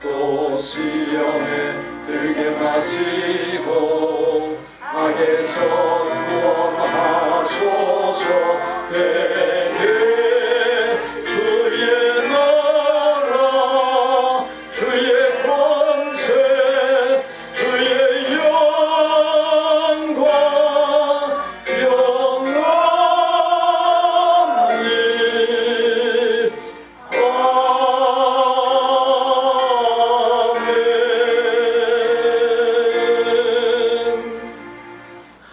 또 시험에 들게 마시고 악에서 구원하소서. 되게 주의 나라 주의 권세 주의 영광 영원히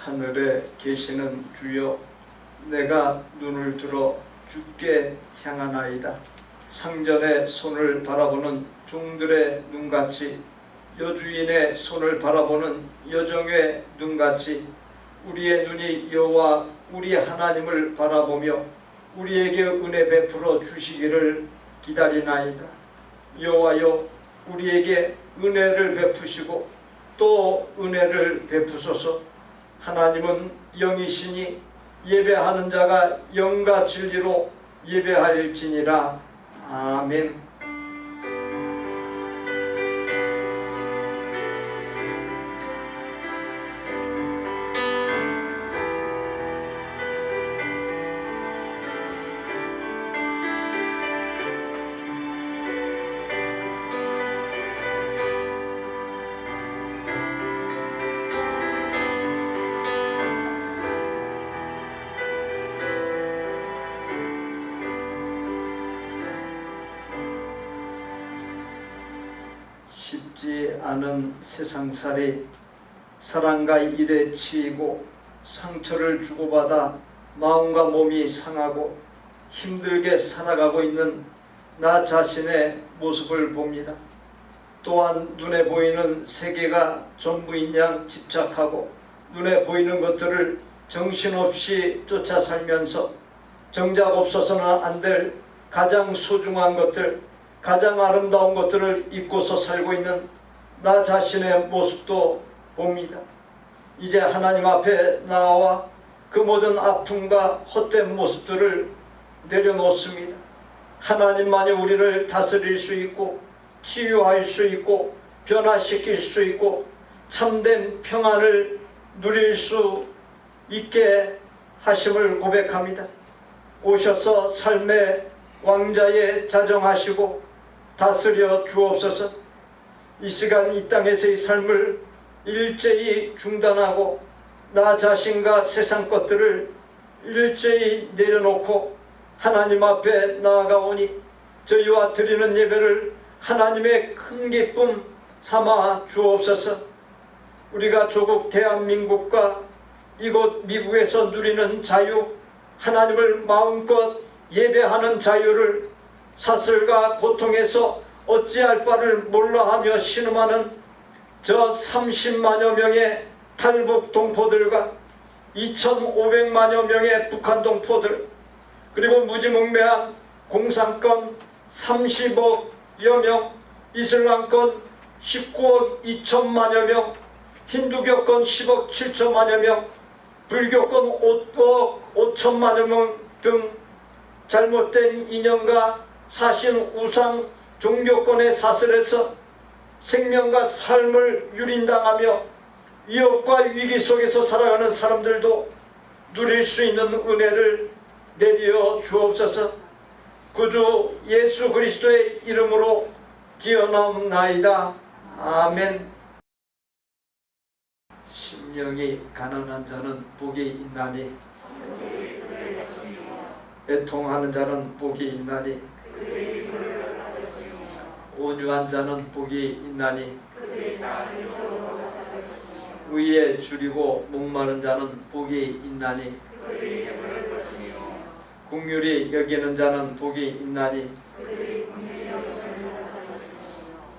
하늘에 계시는 주여, 내가 눈을 들어 주께 향하나이다. 상전의 손을 바라보는 종들의 눈같이, 여주인의 손을 바라보는 여종의 눈같이 우리의 눈이 여호와 우리 하나님을 바라보며 우리에게 은혜 베풀어 주시기를 기다리나이다. 여호와여, 우리에게 은혜를 베푸시고 또 은혜를 베푸소서. 하나님은 영이시니 예배하는 자가 영과 진리로 예배하일지니라. 아멘. 쉽지 않은 세상살이, 사랑과 일에 치이고 상처를 주고받아 마음과 몸이 상하고 힘들게 살아가고 있는 나 자신의 모습을 봅니다. 또한 눈에 보이는 세계가 전부인 양 집착하고 눈에 보이는 것들을 정신없이 쫓아 살면서 정작 없어서는 안 될 가장 소중한 것들, 가장 아름다운 것들을 잊고서 살고 있는 나 자신의 모습도 봅니다. 이제 하나님 앞에 나와 그 모든 아픔과 헛된 모습들을 내려놓습니다. 하나님만이 우리를 다스릴 수 있고 치유할 수 있고 변화시킬 수 있고 참된 평안을 누릴 수 있게 하심을 고백합니다. 오셔서 삶의 왕자에 자정하시고 다스려 주옵소서. 이 시간 이 땅에서의 삶을 일제히 중단하고 나 자신과 세상 것들을 일제히 내려놓고 하나님 앞에 나아가오니 저희와 드리는 예배를 하나님의 큰 기쁨 삼아 주옵소서. 우리가 조국 대한민국과 이곳 미국에서 누리는 자유, 하나님을 마음껏 예배하는 자유를 사슬과 고통에서 어찌할 바를 몰라하며 신음하는 저 30만여 명의 탈북 동포들과 2,500만여 명의 북한 동포들, 그리고 무지몽매한 공산권 30억여 명, 이슬람권 19억 2천만여 명, 힌두교권 10억 7천만여 명, 불교권 5억 5천만여 명 등 잘못된 이념과 사신 우상 종교권의 사슬에서 생명과 삶을 유린당하며 위협과 위기 속에서 살아가는 사람들도 누릴 수 있는 은혜를 내려 주옵소서. 구주 예수 그리스도의 이름으로 기원하옵나이다. 아멘. 심령이 가난한 자는 복이 있나니 애통하는 자는 복이 있나니 온유한 자는 복이 있나니 의에 줄이고 목마른 자는 복이 있나니 긍휼히 여기는 자는 복이 있나니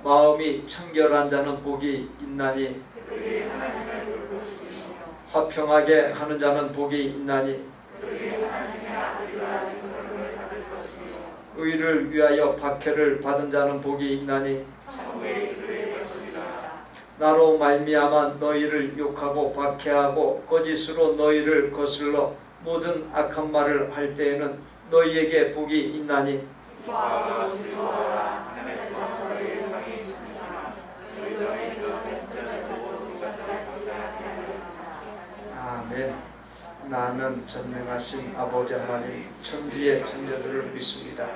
마음이 청결한 자는 복이 있나니 화평하게 하는 자는 복이 있나니 의를 위하여 박해를 받은 자는 복이 있나니 나로 말미암아 너희를 욕하고 박해하고 거짓으로 너희를 거슬러 모든 악한 말을 할 때에는 너희에게 복이 있나니 아멘. 나는 전능하신 아버지 하나님 천지의 천녀들을 믿습니다.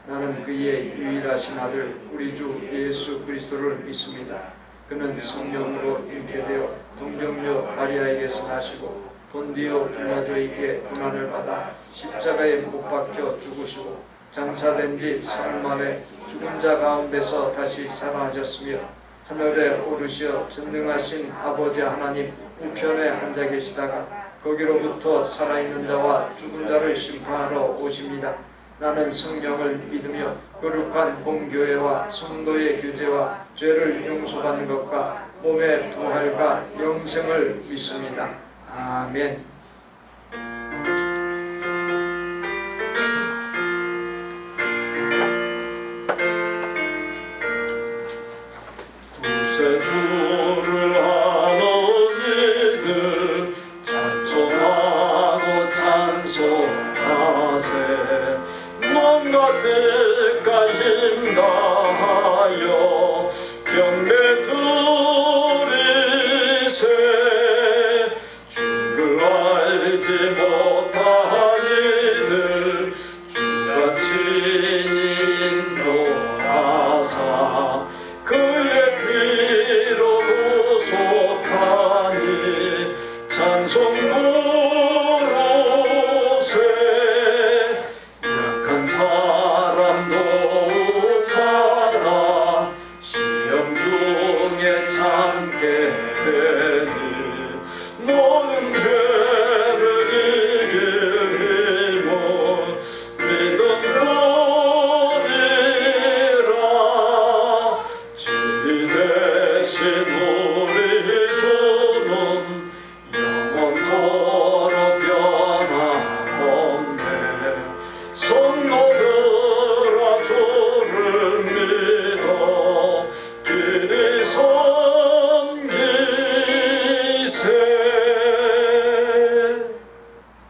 나는 그의 유일하신 아들 우리 주 예수 그리스도를 믿습니다. 그는 성령으로 잉태되어 동정녀 마리아에게서 나시고 본디오 빌라도에게 고난을 받아 십자가에 못 박혀 죽으시고 장사된 지 사흘 만에 죽은 자 가운데서 다시 살아나셨으며 하늘에 오르시어 전능하신 아버지 하나님 우편에 앉아 계시다가 거기로부터 살아있는 자와 죽은 자를 심판하러 오십니다. 나는 성령을 믿으며 거룩한 공교회와 성도의 교제와 죄를 용서받는 것과 몸의 부활과 영생을 믿습니다. 아멘. 구세주를 하는 이들 찬송하고 찬송하세. 몸과 뜻과 힘 다하여 경배 드리세. 주를 알지 못한 이들 주가 친히 인도하사 그의 피로 구속하니 찬송 부르세. 약한 사람 도움받아 시험 중에 참게 되니 모든 죄를 이길 힘은 믿음뿐이라. 진리 대신 우리 주는 영원토록 변함없네. 성도들아 주를 믿어 길이 섬기세.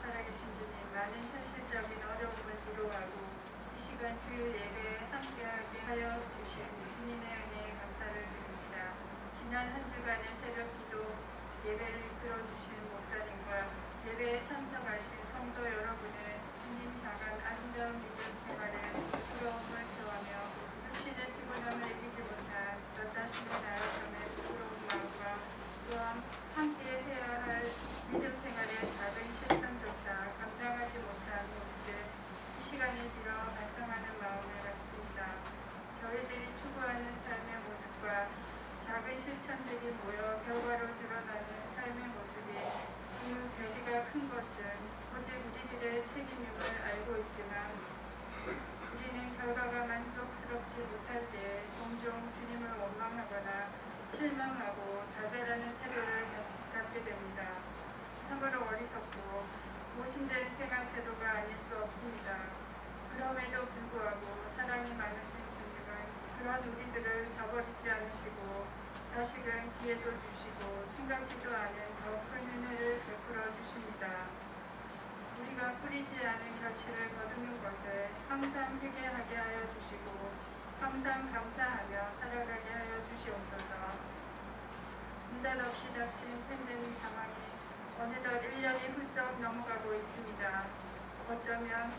살아계신 주님, 많은 현실적인 어려움을 두려워하고 이 시간 주일 예배에 함께하게 하여 주신 주님의 은혜에 감사를 드립니다. 지난 한 주간의 새벽 기도 예배를 이끌어 주신 목사님과 예배에 참석하신 성도 여러분의 주님 향한 안전 믿음 생활에 부끄러움을 표하며 육신의 피곤함을 이기지 못한 저 자신의 나약함에 부끄러운 마음과 또한 함께 해야 할 믿음 생활의 작은 실천조차 감당하지 못한 모습에 이 시간을 빌어 반성하는 마음을 갖습니다. 저희들이 추구하는 삶의 모습과 작은 실천들이 모여 결과로 드러나는 삶의 모습이 그 괴리가 큰 것은 오직 우리들의 책임임을 알고 있지만 우리는 결과가 만족스럽지 못할 때에 종종 주님을 원망하거나 실망하고 좌절하는 태도를 갖게 됩니다. 참으로 어리석고 모신된 생활 태도가 아닐 수 없습니다. 그럼에도 불구하고 사랑이 많으신 주님은 그런 우리들을 저버리지 않으시고 다시금 기회도 주시고 생각지도 않은 더 큰 은혜를 베풀어 주십니다. 우리가 뿌리지 않은 결실을 거두는 것에 항상 회개하게 하여 주시고 항상 감사하며 살아가게 하여 주시옵소서. 느닷없이 닥친 팬데믹 상황이 어느덧 1년이 훌쩍 넘어가고 있습니다. 어쩌면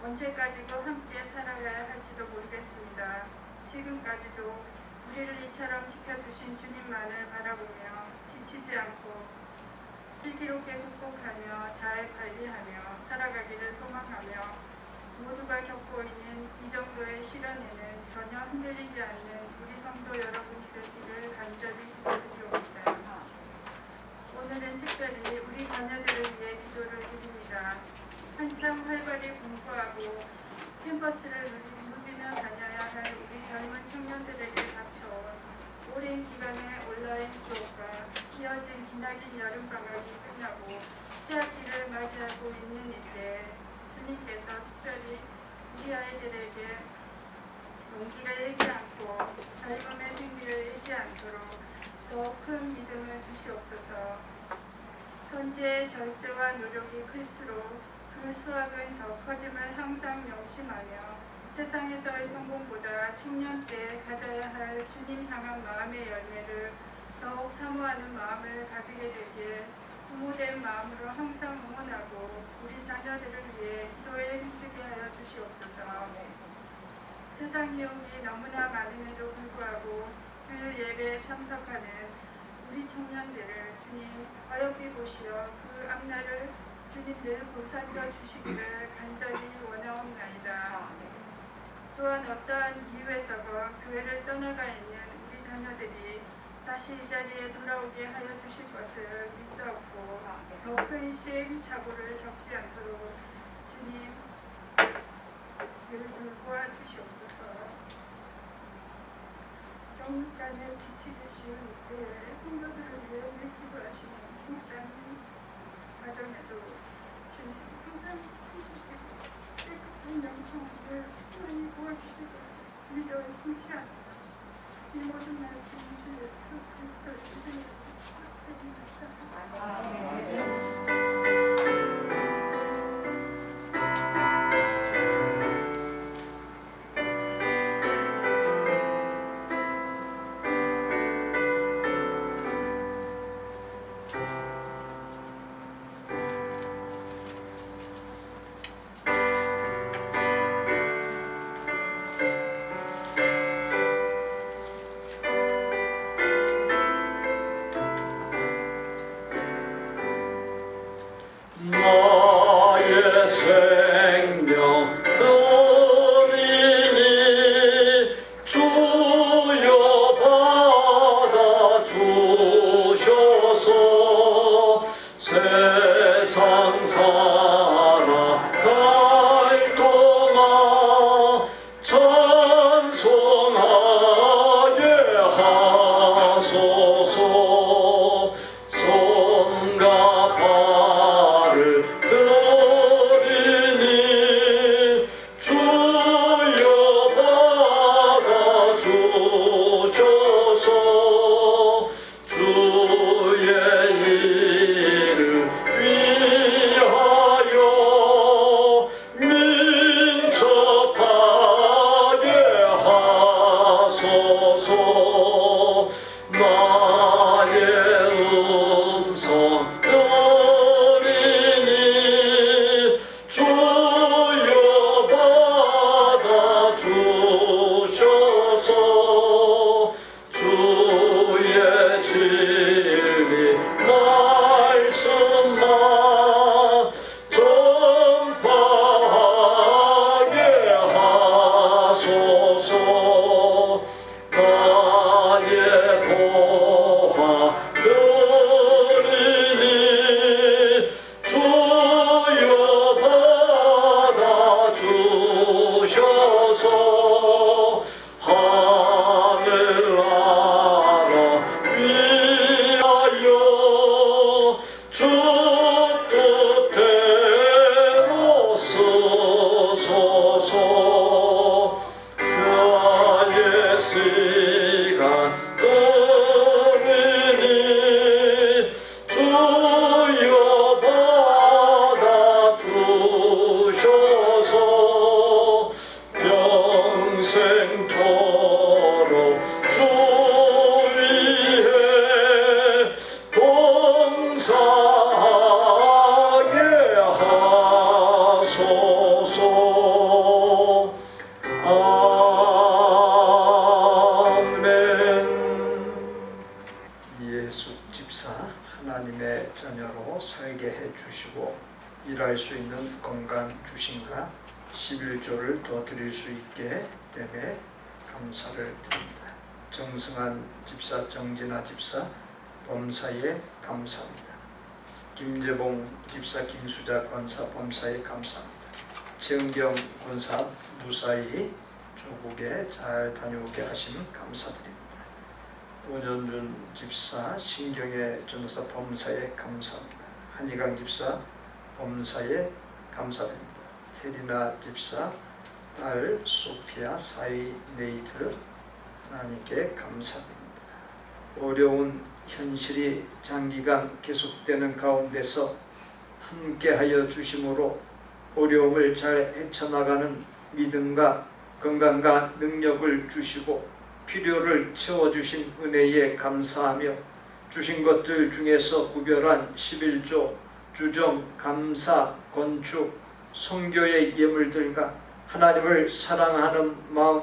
언제까지도 함께 살아가야 할지도 모르겠습니다. 지금까지도 우리를 이처럼 지켜주신 주님만을 바라보며 지치지 않고 슬기롭게 극복하며 잘 관리하며 살아가기를 소망하며 모두가 겪고 있는 이 정도의 시련에는 전혀 흔들리지 않는 우리 성도 여러분이 되기를 간절히 기도드리옵니다. 오늘은 특별히 우리 자녀들을 위해 기도를 드립니다. 한참 활발히 공부하고 캠퍼스를 누비며 다녀야 할 우리 젊은 청년들에게 닥쳐온 오랜 기간의 온라인 수업과 이어진 기나긴 여름방학이 끝나고 새학기를 맞이하고 있는 이때 주님께서 특별히 우리 아이들에게 용기를 잃지 않고 자유함의 승리를 잃지 않도록 더 큰 믿음을 주시옵소서. 현재 절제와 노력이 클수록 그 수확은 더 커짐을 항상 명심하며 세상에서의 성공보다 청년 때 가져야 할 주님 향한 마음의 열매를 더욱 사모하는 마음을 가지게 되기에 부모된 마음으로 항상 응원하고 우리 자녀들을 위해 기도에 힘쓰게 하여 주시옵소서. 세상 이용이 너무나 많음에도 불구하고 주일 예배에 참석하는 우리 청년들을 주님 어여삐 보시어 그 앞날을 주님들 보살펴 주시기를 간절히 원하옵나이다. 또한 어떠한 이유에서건 교회를 떠나가 있는 우리 자녀들이 다시 이 자리에 돌아오게 하여 주실 것을 믿사옵고 더 큰 시행착오를 겪지 않도록 주님 늘 돌보아 주시옵소서. 영육간에 지치기 쉬운 이때에 성도들을 위해 늘 기도하시는 목사님 가정에도 주님 항상 해주시고 깨끗한 영성을 충만히 도와주실 것을 믿어 힘시합니다. 이 모든 말씀 주 예수 그리스도의 이름으로 나의 생명 드리니 주여 받아 주셔서 세상 살아갈 동안 찬송하게 하소서. 손과 발을 드리니 주여 받아 주셔서 주의 일을 위하여 민첩하게 하소서. 나의 음성 들으니 주여 받아 주셔서 주의 진리 말씀만 전파하게 하소서. 나의 보화 드리니 주여 받아 주셔서 하늘나라 위하여 주 뜻대로 쓰소서. 뼈의 시간 들으니 주여 받아 주셔서 평생토록 주 위에 봉사하게 하소서. 예수 집사 하나님의 자녀로 살게 해 주시고 일할 수 있는 건강 주신가 11조를 더 드릴 수 있게 됨에 감사를 드립니다. 정승한 집사, 정진아 집사, 범사에 감사합니다. 김재봉 집사, 김수자 권사, 범사에 감사합니다. 최은경 권사 무사히 조국에 잘 다녀오게 하심 감사드립니다. 오년준 집사, 신경의 전도사 범사에 감사합니다. 한희강 집사, 범사에 감사드립니다. 테리나 집사, 딸 소피아, 사위 네이트, 하나님께 감사드립니다. 어려운 현실이 장기간 계속되는 가운데서 함께하여 주심으로 어려움을 잘 헤쳐나가는 믿음과 건강과 능력을 주시고 필요를 채워주신 은혜에 감사하며 주신 것들 중에서 구별한 11조, 주정, 감사, 건축, 선교의 예물들과 하나님을 사랑하는 마음,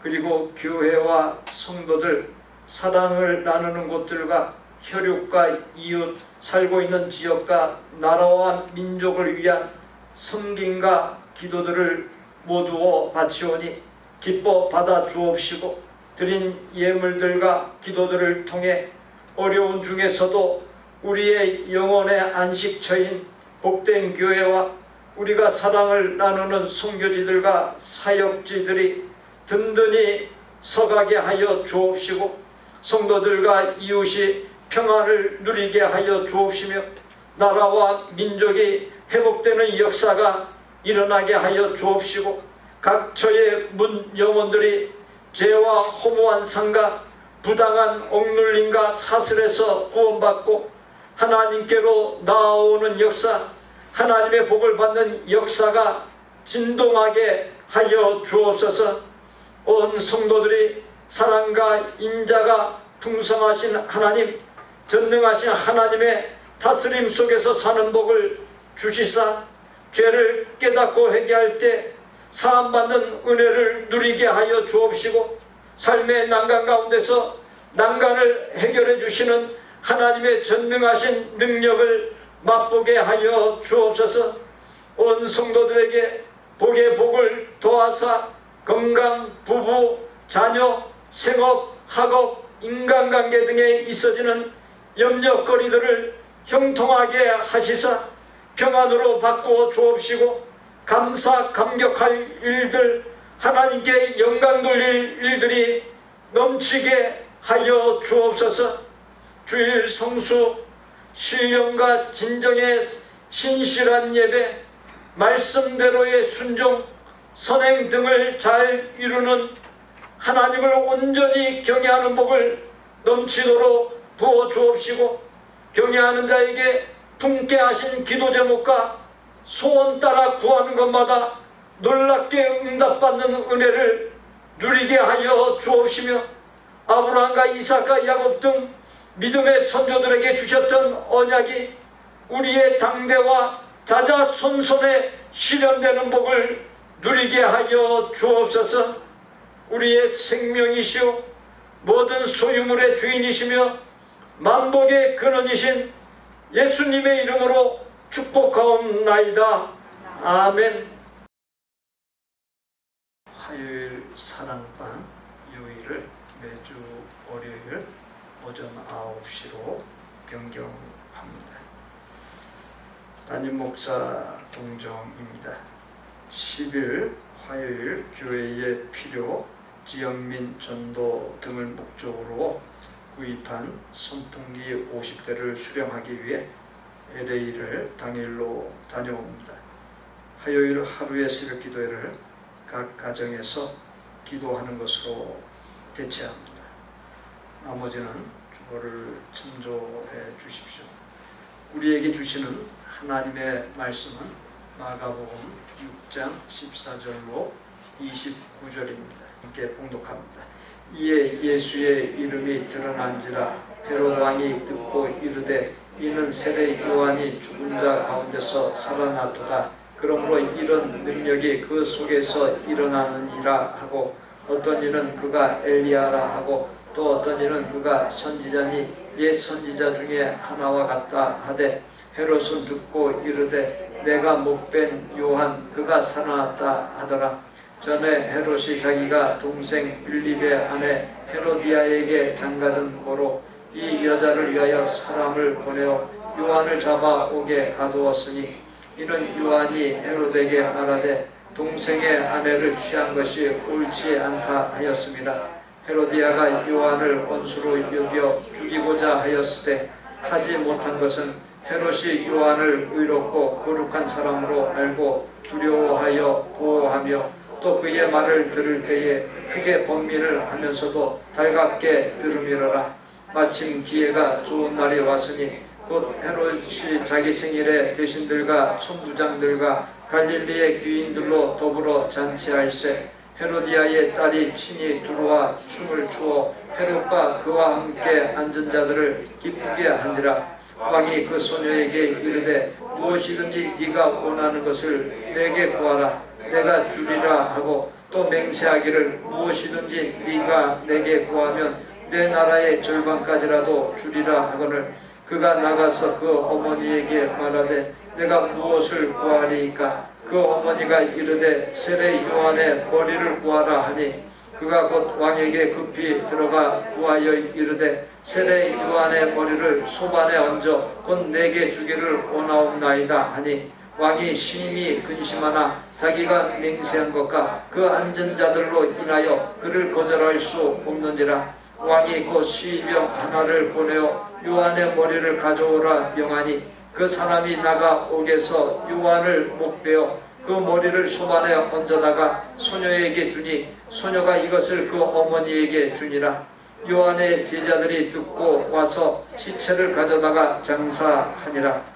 그리고 교회와 성도들, 사랑을 나누는 곳들과 혈육과 이웃, 살고 있는 지역과 나라와 민족을 위한 섬김과 기도들을 모두어 바치오니 기뻐 받아 주옵시고 드린 예물들과 기도들을 통해 어려운 중에서도 우리의 영혼의 안식처인 복된 교회와 우리가 사랑을 나누는 선교지들과 사역지들이 든든히 서가게 하여 주옵시고 성도들과 이웃이 평안을 누리게 하여 주옵시며 나라와 민족이 회복되는 역사가 일어나게 하여 주옵시고 각처의 문 영혼들이 죄와 허무한 상과 부당한 억눌림과 사슬에서 구원받고 하나님께로 나아오는 역사, 하나님의 복을 받는 역사가 진동하게 하여 주옵소서. 온 성도들이 사랑과 인자가 풍성하신 하나님, 전능하신 하나님의 다스림 속에서 사는 복을 주시사 죄를 깨닫고 회개할 때 사함받는 은혜를 누리게 하여 주옵시고 삶의 난간 가운데서 난간을 해결해 주시는 하나님의 전능하신 능력을 맛보게 하여 주옵소서. 온 성도들에게 복의 복을 더하사 건강, 부부, 자녀, 생업, 학업, 인간관계 등에 있어지는 염려거리들을 형통하게 하시사 평안으로 바꾸어 주옵시고 감사 감격할 일들, 하나님께 영광 돌릴 일들이 넘치게 하여 주옵소서. 주일 성수, 신령과 진정의 신실한 예배, 말씀대로의 순종, 선행 등을 잘 이루는 하나님을 온전히 경외하는 복을 넘치도록 부어 주옵시고 경외하는 자에게 품게 하신 기도 제목과 소원 따라 구하는 것마다 놀랍게 응답받는 은혜를 누리게 하여 주옵시며 아브라함과 이삭과 야곱 등 믿음의 선조들에게 주셨던 언약이 우리의 당대와 자자손손에 실현되는 복을 누리게 하여 주옵소서. 우리의 생명이시오 모든 소유물의 주인이시며 만복의 근원이신 예수님의 이름으로 축복하옵나이다. 아멘. 화요일 사랑방 요일을 매주 월요일 오전 9시로 변경합니다. 담임 목사 동정입니다. 10일 화요일 교회의 필요, 지역민 전도 등을 목적으로 구입한 선풍기 50대를 수령하기 위해 LA를 당일로 다녀옵니다. 화요일 하루의 새벽 기도회를 각 가정에서 기도하는 것으로 대체합니다. 나머지는 주보를 참조해 주십시오. 우리에게 주시는 하나님의 말씀은 마가복음 6장 14절로 29절입니다. 함께 봉독합니다. 이에 예수의 이름이 드러난지라 헤롯 왕이 듣고 이르되 이는 세례 요한이 죽은 자 가운데서 살아났도다. 그러므로 이런 능력이 그 속에서 일어나느니라 하고 어떤 이는 그가 엘리야라 하고 또 어떤 이는 그가 선지자니 옛 선지자 중에 하나와 같다 하되 헤롯은 듣고 이르되 내가 못 뵌 요한 그가 살아났다 하더라. 전에 헤롯이 자기가 동생 빌립의 아내 헤로디아에게 장가든 고로 이 여자를 위하여 사람을 보내어 요한을 잡아 오게 가두었으니 이는 요한이 헤롯에게 말하되 동생의 아내를 취한 것이 옳지 않다 하였습니다. 헤로디아가 요한을 원수로 여겨 죽이고자 하였을 때 하지 못한 것은 헤롯이 요한을 의롭고 거룩한 사람으로 알고 두려워하여 보호하며 또 그의 말을 들을 때에 크게 번민을 하면서도 달갑게 들으미러라. 마침 기회가 좋은 날이 왔으니 곧 헤롯이 자기 생일에 대신들과 천부장들과 갈릴리의 귀인들로 더불어 잔치할세. 헤로디아의 딸이 친히 들어와 춤을 추어 헤롯과 그와 함께 앉은 자들을 기쁘게 하니라. 왕이 그 소녀에게 이르되 무엇이든지 네가 원하는 것을 내게 구하라 내가 주리라 하고 또 맹세하기를 무엇이든지 네가 내게 구하면 내 나라의 절반까지라도 주리라 하거늘 그가 나가서 그 어머니에게 말하되 내가 무엇을 구하리이까. 그 어머니가 이르되 세례 요한의 머리를 구하라 하니 그가 곧 왕에게 급히 들어가 구하여 이르되 세례 요한의 머리를 소반에 얹어 곧 내게 주기를 원하옵나이다 하니 왕이 심히 근심하나 자기가 맹세한 것과 그 앉은 자들로 인하여 그를 거절할 수 없는지라. 왕이 곧 시병 하나를 보내어 요한의 머리를 가져오라 명하니 그 사람이 나가 옥에서 요한을 목베어 그 머리를 소반에 얹어다가 소녀에게 주니 소녀가 이것을 그 어머니에게 주니라. 요한의 제자들이 듣고 와서 시체를 가져다가 장사하니라.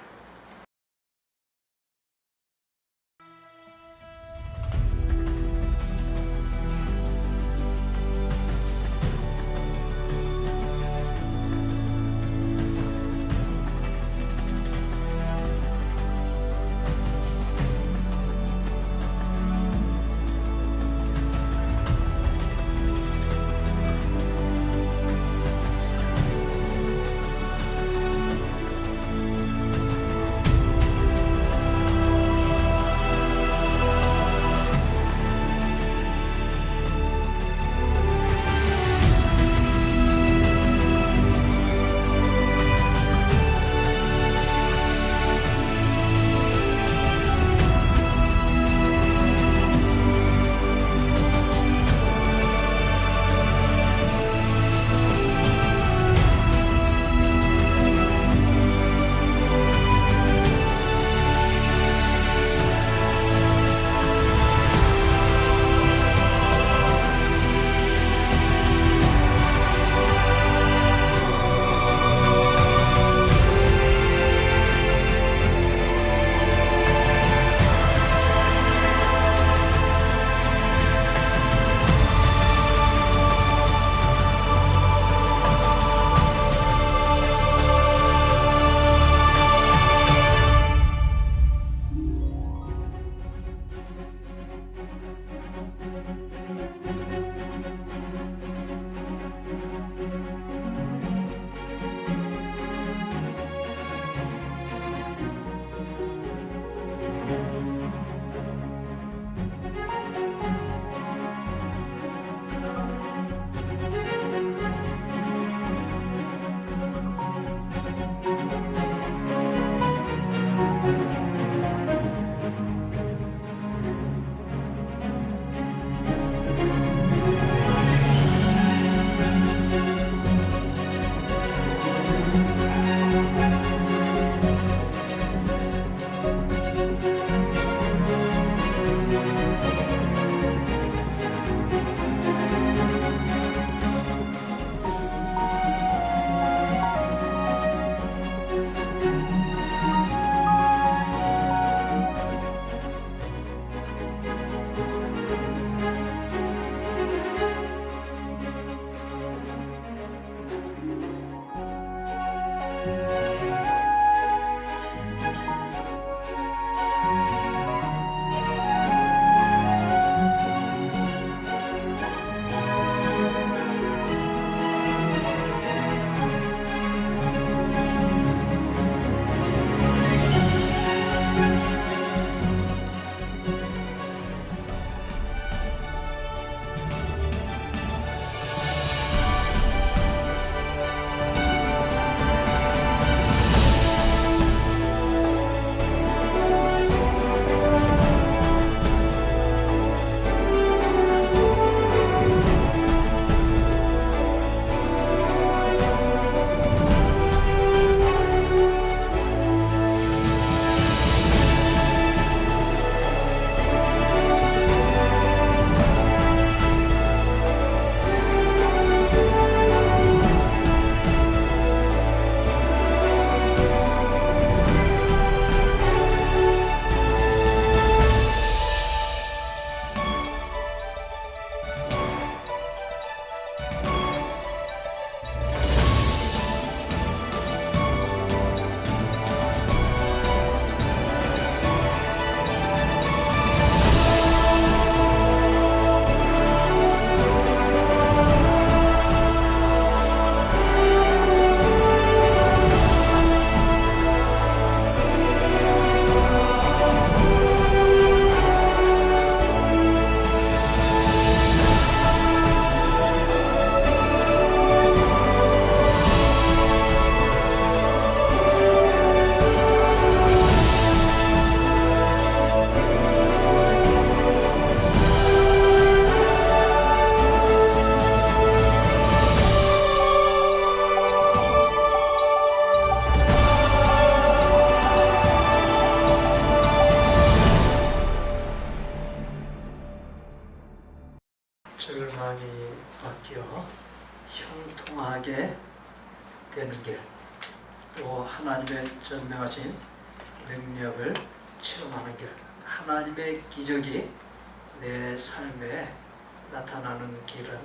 절망이 바뀌어 형통하게 되는 길, 또 하나님의 전능하신 능력을 체험하는 길, 하나님의 기적이 내 삶에 나타나는 길은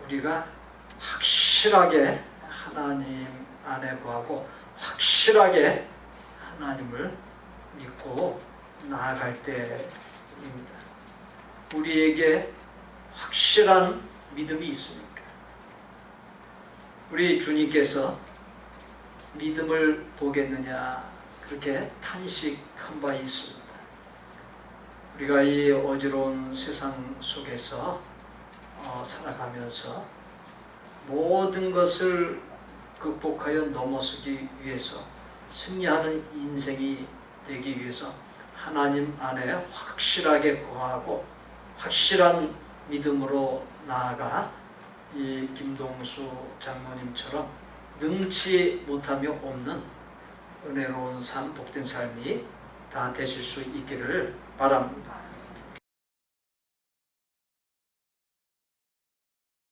우리가 확실하게 하나님 안에 거하고 확실하게 하나님을 믿고 나아갈 때입니다. 우리에게 확실한 믿음이 있습니까? 우리 주님께서 믿음을 보겠느냐 그렇게 탄식한 바 있습니다. 우리가 이 어지러운 세상 속에서 살아가면서 모든 것을 극복하여 넘어서기 위해서 승리하는 인생이 되기 위해서 하나님 안에 확실하게 거하고 확실한 믿음으로 나아가 이 김동수 장로님처럼 능치 못하며 없는 은혜로운 삶, 복된 삶이 다 되실 수 있기를 바랍니다.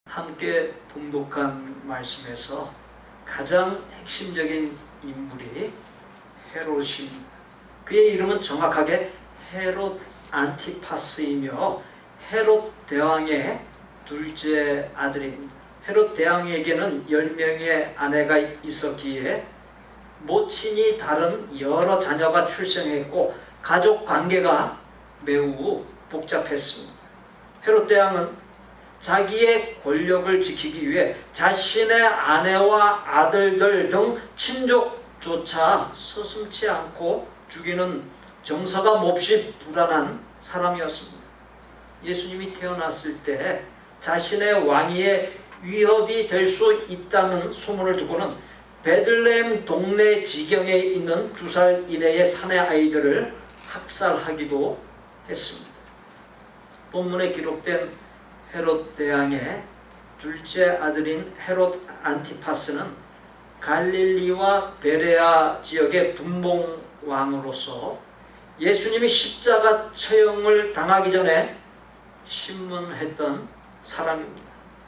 함께 봉독한 말씀에서 가장 핵심적인 인물이 헤롯입니다. 그의 이름은 정확하게 헤롯 안티파스이며 헤롯 대왕의 둘째 아들입니다. 헤롯 대왕에게는 10명의 아내가 있었기에 모친이 다른 여러 자녀가 출생했고 가족 관계가 매우 복잡했습니다. 헤롯 대왕은 자기의 권력을 지키기 위해 자신의 아내와 아들들 등 친족조차 서슴지 않고 죽이는 정서가 몹시 불안한 사람이었습니다. 예수님이 태어났을 때 자신의 왕위에 위협이 될 수 있다는 소문을 듣고는 베들레헴 동네 지경에 있는 2살 이내의 사내 아이들을 학살하기도 했습니다. 본문에 기록된 헤롯 대왕의 둘째 아들인 헤롯 안티파스는 갈릴리와 베레아 지역의 분봉왕으로서 예수님이 십자가 처형을 당하기 전에 신문했던 사람입니다.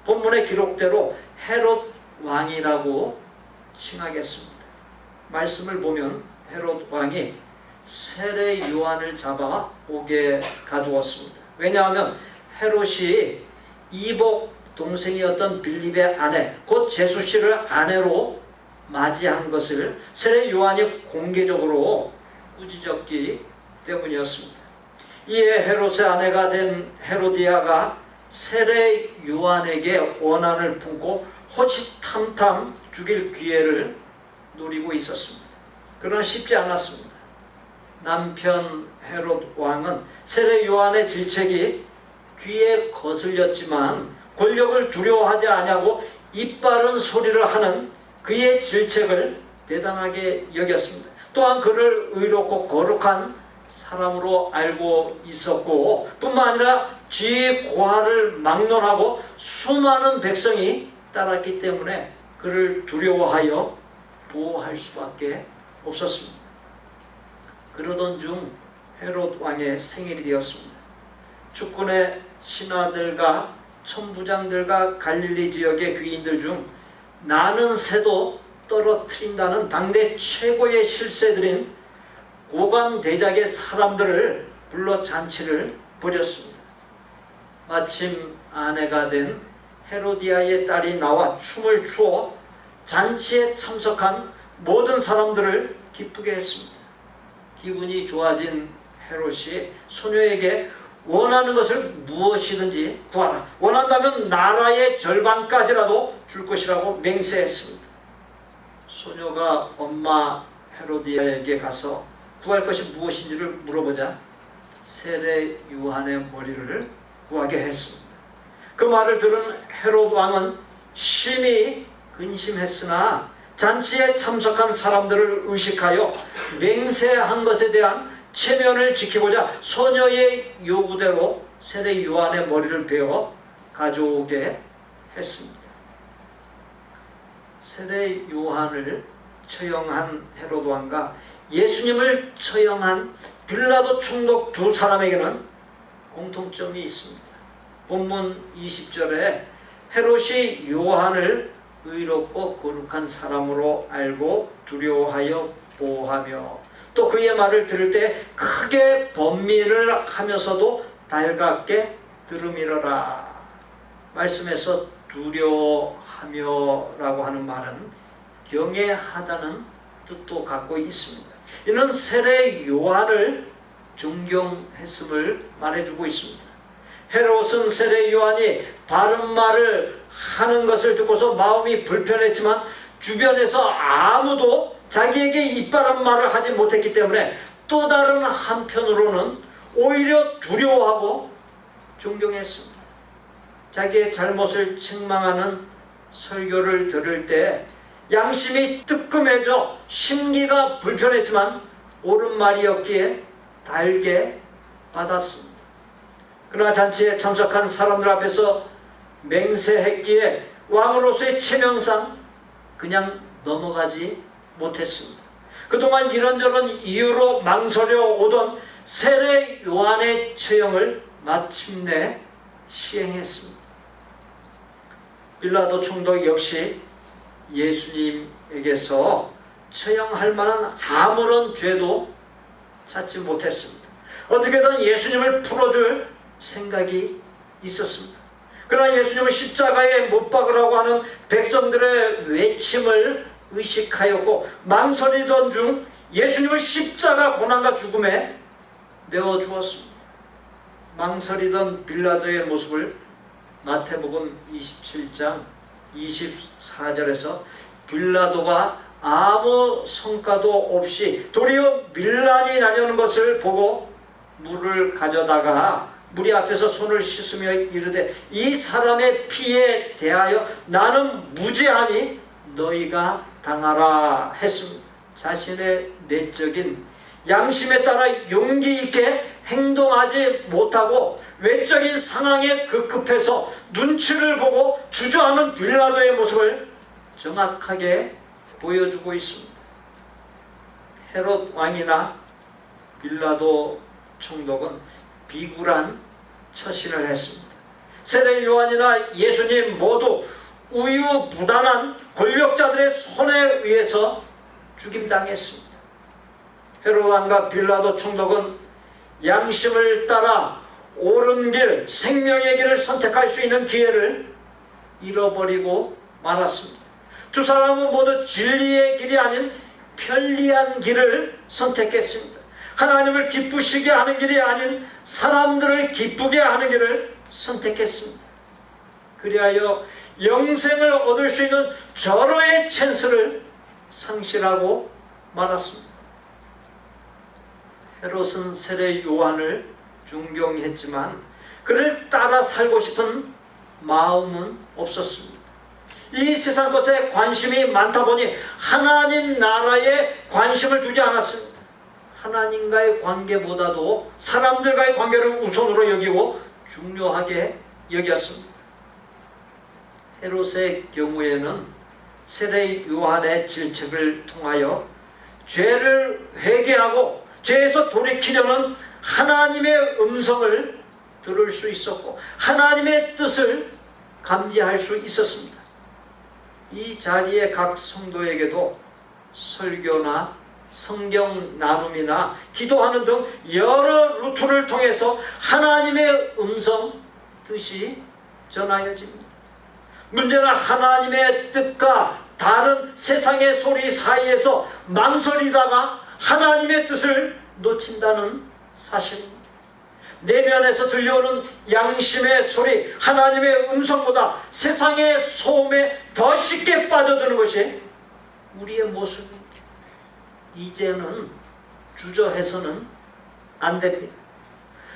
본문의 기록대로 헤롯 왕이라고 칭하겠습니다. 말씀을 보면 헤롯 왕이 세례 요한을 잡아 옥에 가두었습니다. 왜냐하면 헤롯이 이복 동생이었던 빌립의 아내 곧 제수씨를 아내로 맞이한 것을 세례 요한이 공개적으로 꾸짖었기 때문이었습니다. 이에 헤롯의 아내가 된 헤로디아가 세례 요한에게 원한을 품고 호시탐탐 죽일 기회를 노리고 있었습니다. 그러나 쉽지 않았습니다. 남편 헤롯 왕은 세례 요한의 질책이 귀에 거슬렸지만 권력을 두려워하지 아니하고 이빠른 소리를 하는 그의 질책을 대단하게 여겼습니다. 또한 그를 의롭고 거룩한 사람으로 알고 있었고 뿐만 아니라 지 고하를 막론하고 수많은 백성이 따랐기 때문에 그를 두려워하여 보호할 수밖에 없었습니다. 그러던 중 헤롯 왕의 생일이 되었습니다. 축군의 신하들과 천부장들과 갈릴리 지역의 귀인들 중 나는 새도 떨어뜨린다는 당대 최고의 실세들인 고관대작의 사람들을 불러 잔치를 벌였습니다. 마침 아내가 된 헤로디아의 딸이 나와 춤을 추어 잔치에 참석한 모든 사람들을 기쁘게 했습니다. 기분이 좋아진 헤롯이 소녀에게 원하는 것을 무엇이든지 구하라. 원한다면 나라의 절반까지라도 줄 것이라고 맹세했습니다. 소녀가 엄마 헤로디아에게 가서 구할 것이 무엇인지를 물어보자 세례 요한의 머리를 구하게 했습니다. 그 말을 들은 헤롯 왕은 심히 근심했으나 잔치에 참석한 사람들을 의식하여 맹세한 것에 대한 체면을 지키고자 소녀의 요구대로 세례 요한의 머리를 베어 가져오게 했습니다. 세례 요한을 처형한 헤롯 왕과 예수님을 처형한 빌라도 총독 두 사람에게는 공통점이 있습니다. 본문 20절에 헤롯이 요한을 의롭고 거룩한 사람으로 알고 두려워하여 보호하며 또 그의 말을 들을 때 크게 번민을 하면서도 달갑게 들음이러라. 말씀에서 두려워하며라고 하는 말은 경외하다는 뜻도 갖고 있습니다. 이는 세례 요한을 존경했음을 말해주고 있습니다. 헤롯은 세례 요한이 바른 말을 하는 것을 듣고서 마음이 불편했지만 주변에서 아무도 자기에게 이바른 말을 하지 못했기 때문에 또 다른 한편으로는 오히려 두려워하고 존경했습니다. 자기의 잘못을 책망하는 설교를 들을 때 양심이 뜨끔해져 심기가 불편했지만 옳은 말이었기에 달게 받았습니다. 그러나 잔치에 참석한 사람들 앞에서 맹세했기에 왕으로서의 체면상 그냥 넘어가지 못했습니다. 그동안 이런저런 이유로 망설여 오던 세례 요한의 처형을 마침내 시행했습니다. 빌라도 총독 역시 예수님에게서 처형할 만한 아무런 죄도 찾지 못했습니다. 어떻게든 예수님을 풀어줄 생각이 있었습니다. 그러나 예수님을 십자가에 못 박으라고 하는 백성들의 외침을 의식하였고 망설이던 중 예수님을 십자가 고난과 죽음에 내어 주었습니다. 망설이던 빌라도의 모습을 마태복음 27장 24절에서 빌라도가 아무 성과도 없이 도리어 밀란이 나려는 것을 보고 물을 가져다가 무리 앞에서 손을 씻으며 이르되 이 사람의 피에 대하여 나는 무죄하니 너희가 당하라 했습니다. 자신의 내적인 양심에 따라 용기 있게 행동하지 못하고 외적인 상황에 급급해서 눈치를 보고 주저하는 빌라도의 모습을 정확하게 보여주고 있습니다. 헤롯 왕이나 빌라도 총독은 비굴한 처신을 했습니다. 세례 요한이나 예수님 모두 우유부단한 권력자들의 손에 의해서 죽임당했습니다. 헤롯 왕과 빌라도 총독은 양심을 따라 옳은 길, 생명의 길을 선택할 수 있는 기회를 잃어버리고 말았습니다. 두 사람은 모두 진리의 길이 아닌 편리한 길을 선택했습니다. 하나님을 기쁘시게 하는 길이 아닌 사람들을 기쁘게 하는 길을 선택했습니다. 그리하여 영생을 얻을 수 있는 절호의 찬스를 상실하고 말았습니다. 헤롯은 세례 요한을 존경했지만 그를 따라 살고 싶은 마음은 없었습니다. 이 세상 것에 관심이 많다 보니 하나님 나라에 관심을 두지 않았습니다. 하나님과의 관계보다도 사람들과의 관계를 우선으로 여기고 중요하게 여겼습니다. 헤롯의 경우에는 세례 요한의 질책을 통하여 죄를 회개하고 죄에서 돌이키려는 하나님의 음성을 들을 수 있었고 하나님의 뜻을 감지할 수 있었습니다. 이 자리에 각 성도에게도 설교나 성경 나눔이나 기도하는 등 여러 루트를 통해서 하나님의 음성, 뜻이 전하여집니다. 문제는 하나님의 뜻과 다른 세상의 소리 사이에서 망설이다가 하나님의 뜻을 놓친다는 사실입니다. 내면에서 들려오는 양심의 소리, 하나님의 음성보다 세상의 소음에 더 쉽게 빠져드는 것이 우리의 모습입니다. 이제는 주저해서는 안 됩니다.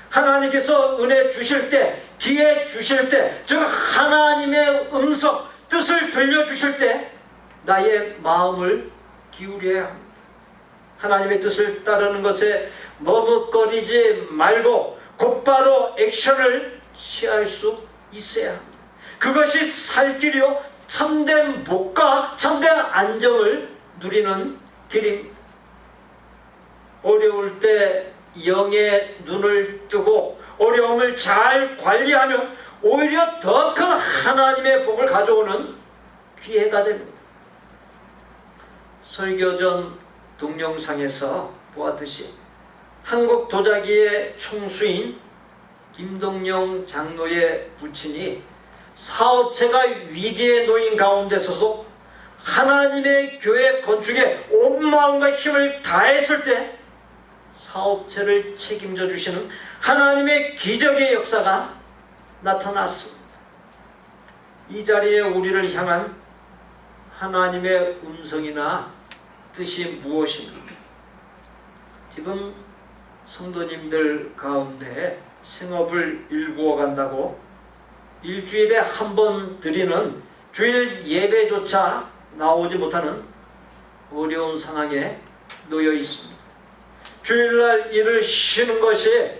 하나님께서 은혜 주실 때, 기회 주실 때, 즉 하나님의 음성, 뜻을 들려주실 때 나의 마음을 기울여야 합니다. 하나님의 뜻을 따르는 것에 머뭇거리지 말고 곧바로 액션을 취할 수 있어야 합니다. 그것이 살 길이요 참된 복과 참된 안정을 누리는 길입니다. 어려울 때 영의 눈을 뜨고 어려움을 잘 관리하면 오히려 더 큰 하나님의 복을 가져오는 기회가 됩니다. 설교 전 동영상에서 보았듯이 한국 도자기의 총수인 김동영 장로의 부친이 사업체가 위기에 놓인 가운데서도 하나님의 교회 건축에 온 마음과 힘을 다했을 때 사업체를 책임져 주시는 하나님의 기적의 역사가 나타났습니다. 이 자리에 우리를 향한 하나님의 음성이나 뜻이 무엇입니까? 지금 성도님들 가운데 생업을 일구어 간다고 일주일에 한 번 드리는 주일 예배조차 나오지 못하는 어려운 상황에 놓여 있습니다. 주일날 일을 쉬는 것이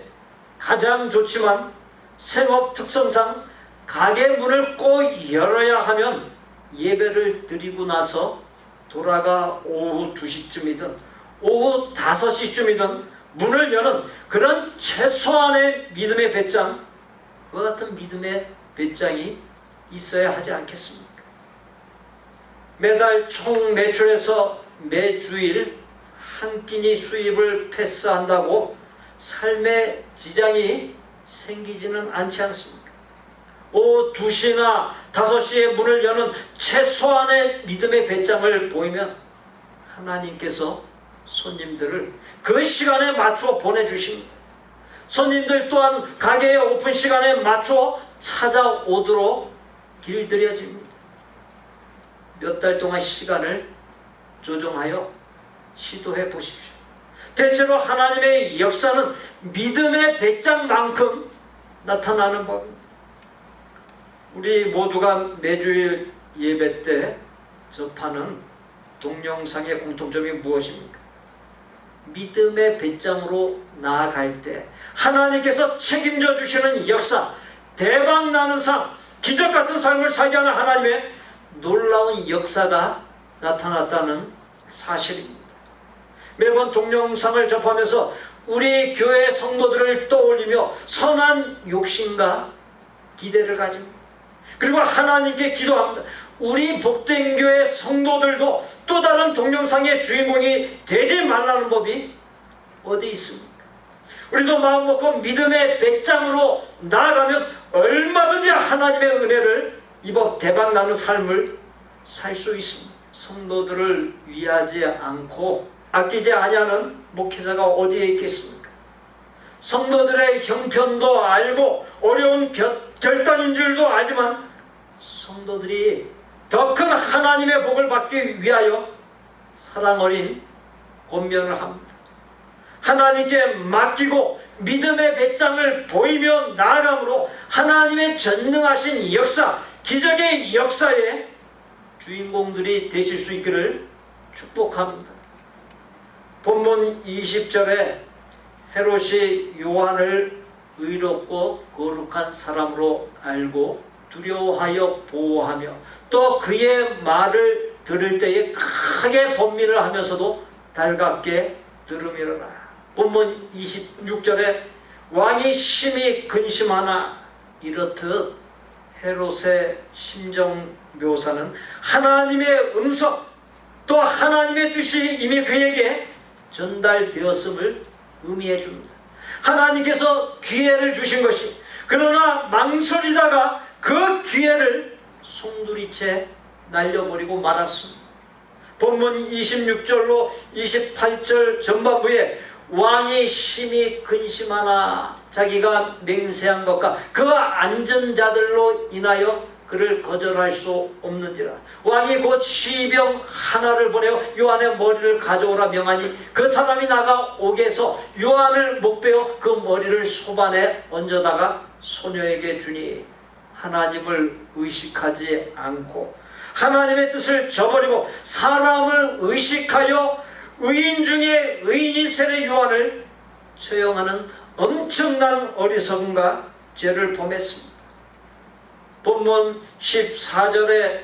가장 좋지만 생업 특성상 가게 문을 꼭 열어야 하면 예배를 드리고 나서 돌아가 오후 2시쯤이든 오후 5시쯤이든 문을 여는 그런 최소한의 믿음의 배짱, 그와 같은 믿음의 배짱이 있어야 하지 않겠습니까? 매달 총 매출에서 매주일 한 끼니 수입을 패스한다고 삶의 지장이 생기지는 않지 않습니까? 오후 2시나 5시에 문을 여는 최소한의 믿음의 배짱을 보이면 하나님께서 손님들을 그 시간에 맞추어 보내주십니다. 손님들 또한 가게의 오픈 시간에 맞추어 찾아오도록 길들여집니다. 몇 달 동안 시간을 조정하여 시도해 보십시오. 대체로 하나님의 역사는 믿음의 배짱만큼 나타나는 법입니다. 우리 모두가 매주일 예배 때 접하는 동영상의 공통점이 무엇입니까? 믿음의 배짱으로 나아갈 때 하나님께서 책임져 주시는 역사, 대박 나는 삶, 기적 같은 삶을 살게 하는 하나님의 놀라운 역사가 나타났다는 사실입니다. 매번 동영상을 접하면서 우리 교회 성도들을 떠올리며 선한 욕심과 기대를 가집니다. 그리고 하나님께 기도합니다. 우리 복된 교회 성도들도 또 다른 동영상의 주인공이 되지 말라는 법이 어디 있습니까? 우리도 마음 먹고 믿음의 배짱으로 나아가면 얼마든지 하나님의 은혜를 입어 대박나는 삶을 살 수 있습니다. 성도들을 위하지 않고 아끼지 아니하는 목회자가 어디에 있겠습니까? 성도들의 형편도 알고 어려운 결단인 줄도 알지만 성도들이 더 큰 하나님의 복을 받기 위하여 사랑 어린 권면을 합니다. 하나님께 맡기고 믿음의 배짱을 보이며 나아감으로 하나님의 전능하신 역사, 기적의 역사에 주인공들이 되실 수 있기를 축복합니다. 본문 20절에 헤롯이 요한을 의롭고 거룩한 사람으로 알고 두려워하여 보호하며 또 그의 말을 들을 때에 크게 번민을 하면서도 달갑게 들으미로라. 본문 26절에 왕이 심히 근심하나 이렇듯 헤롯의 심정 묘사는 하나님의 음성 또 하나님의 뜻이 이미 그에게 전달되었음을 의미해 줍니다. 하나님께서 기회를 주신 것이 그러나 망설이다가 그 기회를 송두리째 날려버리고 말았습니다. 본문 26절로 28절 전반부에 왕이 심히 근심하나 자기가 맹세한 것과 그 앉은 자들로 인하여 그를 거절할 수 없는지라. 왕이 곧 시병 하나를 보내어 요한의 머리를 가져오라 명하니 그 사람이 나가 옥에서 요한을 목베어 그 머리를 소반에 얹어다가 소녀에게 주니 하나님을 의식하지 않고 하나님의 뜻을 저버리고 사람을 의식하여 의인 중에 의인이 세례 요한을 처형하는 엄청난 어리석음과 죄를 범했습니다. 본문 14절에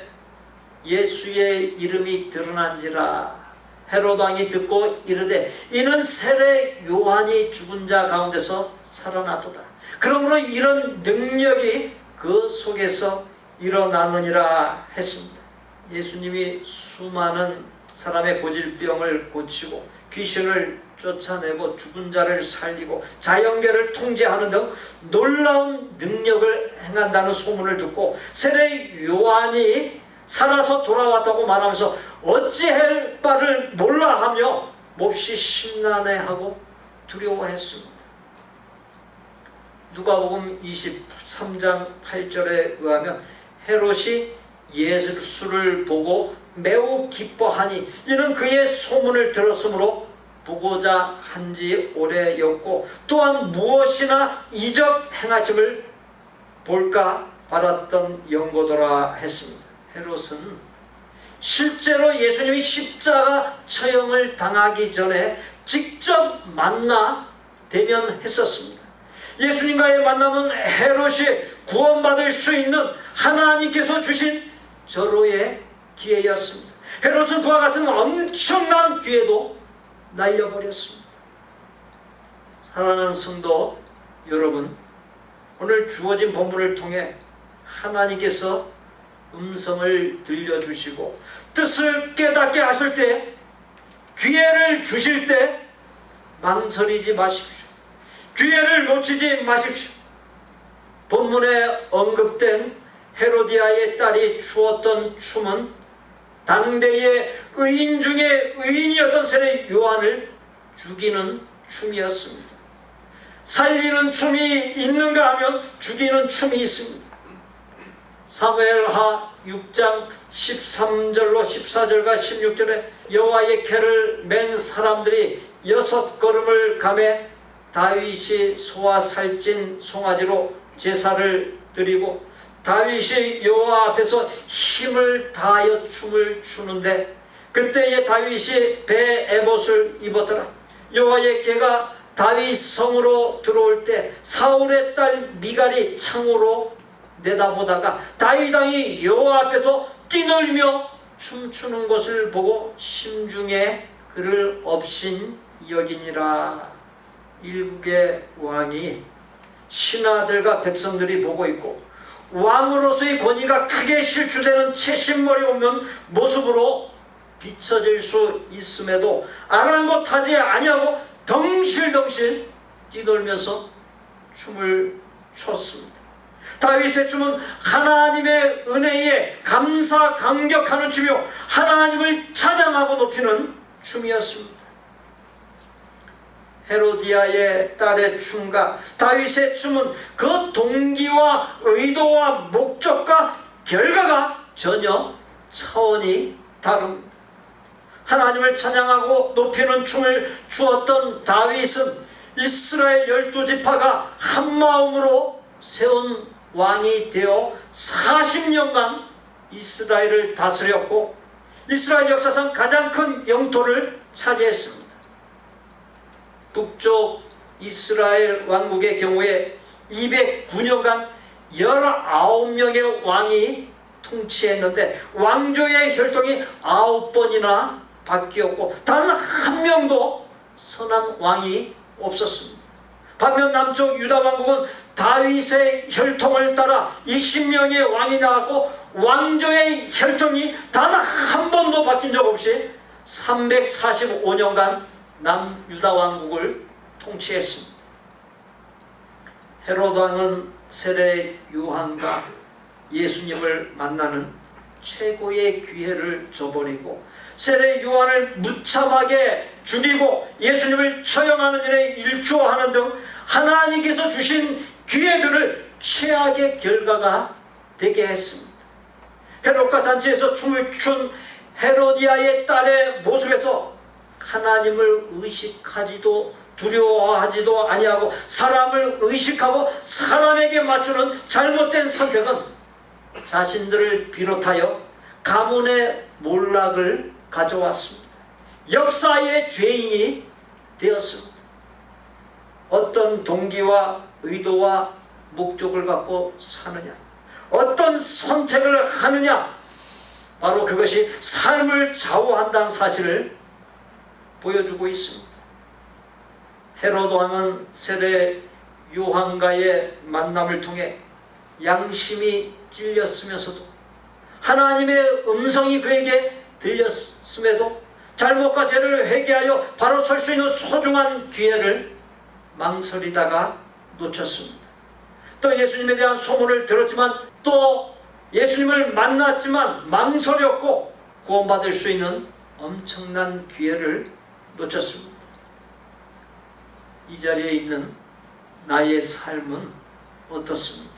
예수의 이름이 드러난지라 헤롯 왕이 듣고 이르되 이는 세례 요한이 죽은 자 가운데서 살아나도다. 그러므로 이런 능력이 그 속에서 일어나느니라 했습니다. 예수님이 수많은 사람의 고질병을 고치고 귀신을 쫓아내고 죽은 자를 살리고 자연계를 통제하는 등 놀라운 능력을 행한다는 소문을 듣고 세례 요한이 살아서 돌아왔다고 말하면서 어찌할 바를 몰라하며 몹시 심란해하고 두려워했습니다. 누가복음 23장 8절에 의하면 헤롯이 예수를 보고 매우 기뻐하니 이는 그의 소문을 들었으므로 보고자 한지 오래였고 또한 무엇이나 이적 행하심을 볼까 바랐던 연고더라 했습니다. 헤롯은 실제로 예수님이 십자가 처형을 당하기 전에 직접 만나 대면했었습니다. 예수님과의 만남은 헤롯이 구원받을 수 있는 하나님께서 주신 절호의 기회였습니다. 헤롯은 그와 같은 엄청난 기회도 날려버렸습니다. 사랑하는 성도 여러분, 오늘 주어진 본문을 통해 하나님께서 음성을 들려주시고 뜻을 깨닫게 하실 때, 기회를 주실 때 망설이지 마십시오. 기회를 놓치지 마십시오. 본문에 언급된 헤로디아의 딸이 추었던 춤은 당대의 의인 중에 의인이었던 세례 요한을 죽이는 춤이었습니다. 살리는 춤이 있는가 하면 죽이는 춤이 있습니다. 사무엘하 6장 13절로 14절과 16절에 여호와의 궤를 맨 사람들이 6걸음을 가매 다윗이 소와 살찐 송아지로 제사를 드리고 다윗이 여호와 앞에서 힘을 다하여 춤을 추는데 그때에 다윗이 배 에봇을 입었더라. 여호와의 궤가 다윗 성으로 들어올 때 사울의 딸 미갈이 창으로 내다보다가 다윗 왕이 여호와 앞에서 뛰놀며 춤추는 것을 보고 심중에 그를 업신 여기니라. 일국의 왕이 신하들과 백성들이 보고 있고 왕으로서의 권위가 크게 실추되는 채신머리 없는 모습으로 비춰질 수 있음에도 아랑곳하지 아니하고 덩실덩실 뛰놀면서 춤을 췄습니다. 다윗의 춤은 하나님의 은혜에 감사 감격하는 춤이요 하나님을 찬양하고 높이는 춤이었습니다. 헤로디아의 딸의 춤과 다윗의 춤은 그 동기와 의도와 목적과 결과가 전혀 차원이 다릅니다. 하나님을 찬양하고 높이는 춤을 추었던 다윗은 이스라엘 12지파가 한마음으로 세운 왕이 되어 40년간 이스라엘을 다스렸고 이스라엘 역사상 가장 큰 영토를 차지했습니다. 북쪽 이스라엘 왕국의 경우에 209년간 19명의 왕이 통치했는데 왕조의 혈통이 9번이나 바뀌었고 단 한 명도 선한 왕이 없었습니다. 반면 남쪽 유다 왕국은 다윗의 혈통을 따라 20명의 왕이 나왔고 왕조의 혈통이 단 한 번도 바뀐 적 없이 345년간 남유다 왕국을 통치했습니다. 헤롯 왕은 세례 요한과 예수님을 만나는 최고의 기회를 저버리고 세례 요한을 무참하게 죽이고 예수님을 처형하는 일에 일조하는 등 하나님께서 주신 기회들을 최악의 결과가 되게 했습니다. 헤롯과 잔치에서 춤을 춘 헤로디아의 딸의 모습에서 하나님을 의식하지도 두려워하지도 아니하고 사람을 의식하고 사람에게 맞추는 잘못된 선택은 자신들을 비롯하여 가문의 몰락을 가져왔습니다. 역사의 죄인이 되었습니다. 어떤 동기와 의도와 목적을 갖고 사느냐, 어떤 선택을 하느냐, 바로 그것이 삶을 좌우한다는 사실을 보여주고 있습니다. 헤롯 왕은 세례 요한과의 만남을 통해 양심이 찔렸으면서도 하나님의 음성이 그에게 들렸음에도 잘못과 죄를 회개하여 바로 설 수 있는 소중한 기회를 망설이다가 놓쳤습니다. 또 예수님에 대한 소문을 들었지만 또 예수님을 만났지만 망설였고 구원받을 수 있는 엄청난 기회를 놓쳤습니다. 이 자리에 있는 나의 삶은 어떻습니까?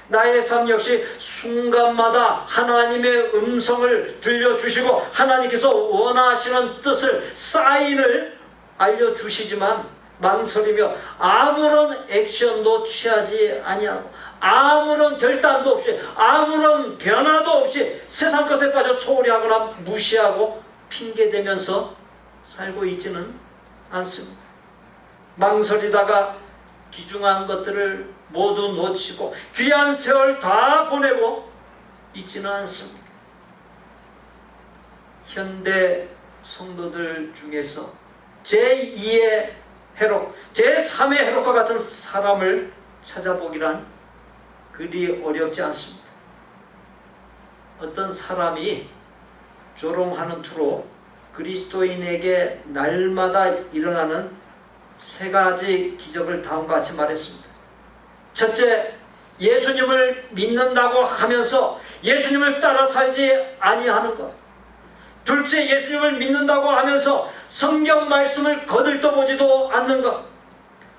나의 삶 역시 순간마다 하나님의 음성을 들려주시고 하나님께서 원하시는 뜻을, 사인을 알려주시지만 망설이며 아무런 액션도 취하지 아니하고 아무런 결단도 없이 아무런 변화도 없이 세상 것에 빠져 소홀히 하거나 무시하고 핑계대면서 살고 있지는 않습니다. 망설이다가 귀중한 것들을 모두 놓치고 귀한 세월 다 보내고 있지는 않습니다. 현대 성도들 중에서 제2의 해록, 제3의 해록과 같은 사람을 찾아보기란 그리 어렵지 않습니다. 어떤 사람이 조롱하는 투로 그리스도인에게 날마다 일어나는 3가지 기적을 다음과 같이 말했습니다. 첫째, 예수님을 믿는다고 하면서 예수님을 따라 살지 아니하는 것. 둘째, 예수님을 믿는다고 하면서 성경 말씀을 거들떠보지도 않는 것.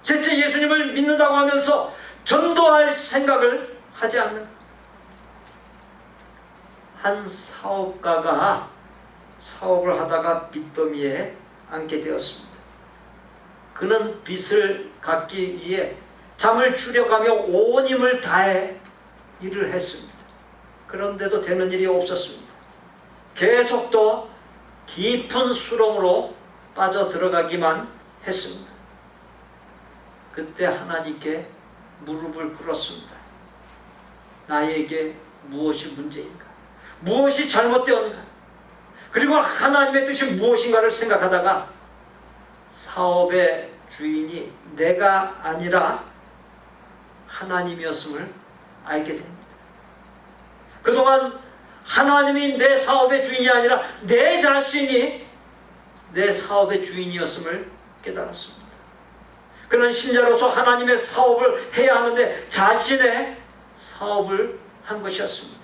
셋째, 예수님을 믿는다고 하면서 전도할 생각을 하지 않는 것. 한 사업가가 사업을 하다가 빚더미에 앉게 되었습니다. 그는 빚을 갚기 위해 잠을 줄여가며 온 힘을 다해 일을 했습니다. 그런데도 되는 일이 없었습니다. 계속 또 깊은 수렁으로 빠져들어가기만 했습니다. 그때 하나님께 무릎을 꿇었습니다. 나에게 무엇이 문제인가? 무엇이 잘못되었는가? 그리고 하나님의 뜻이 무엇인가를 생각하다가 사업의 주인이 내가 아니라 하나님이었음을 알게 됩니다. 그동안 하나님이 내 사업의 주인이 아니라 내 자신이 내 사업의 주인이었음을 깨달았습니다. 그는 신자로서 하나님의 사업을 해야 하는데 자신의 사업을 한 것이었습니다.